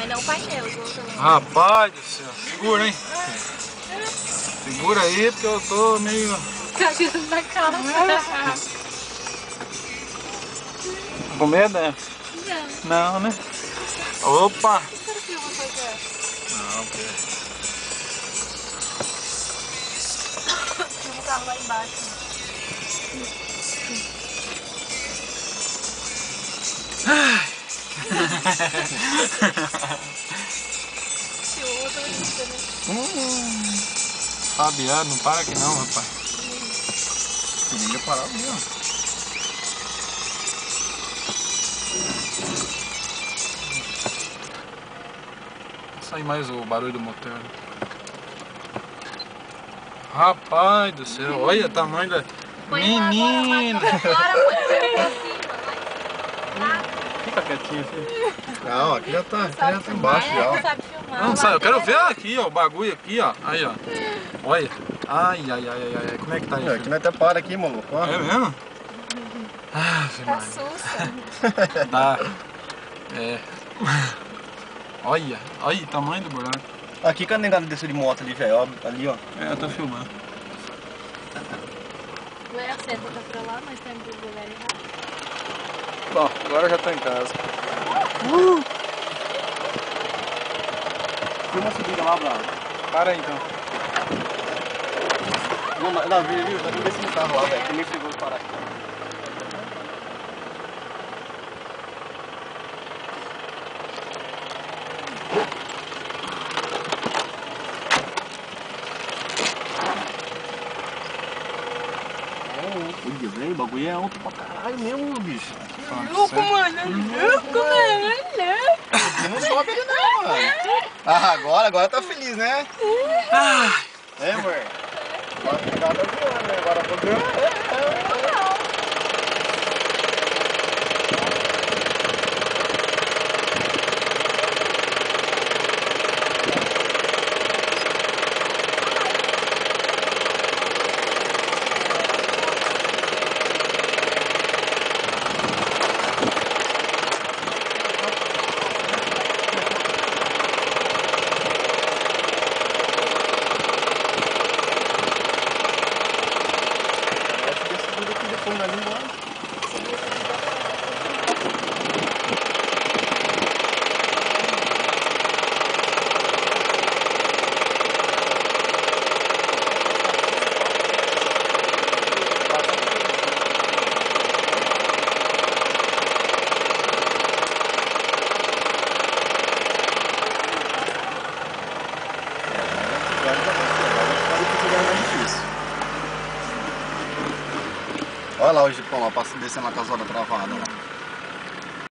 mas não o painel. Rapaz do céu, segura, hein? Segura aí, porque eu tô meio... Cagando na calça. Com medo, né? Não, né? Opa! O que eu vou fazer? Não, ok. Tinha um carro lá embaixo. Fabiano, não para aqui não, rapaz. Ninguém parar mesmo. Sai mais o barulho do motor. Rapaz do céu, olha o tamanho da... Menina! Fica quietinho, filho. Não, aqui já tá embaixo já. Não, sai, eu quero ver aqui, ó, o bagulho aqui, ó. Aí, ó. Olha. Ai, ai, ai, ai, ai. Como é que tá isso? Aqui nós até para aqui, maluco. Ó. É mesmo? Ah, Tá sussa. Dá. É. Olha, olha o tamanho do buraco. Aqui que a negada desceu de moto ali, velho. Ó, ali, ó. É, eu tô filmando. Ué, a seta tá pra lá, mas tá indo pro lugar errado. Bom, agora eu já tô em casa. Tem uma subida lá, Bravo. Para aí então. Não, viu? Já desci no carro lá, velho. Que nem chegou de parar aqui. Olha, velho, o bagulho é alto pra caralho mesmo, bicho. Louco, mano. Louco, mano. Não sobe ele não, mano. Ah, agora tá feliz, né? É, amor? Agora tá voando, né? Agora tá voando. Olha lá o jipão lá, descendo a casada travada lá.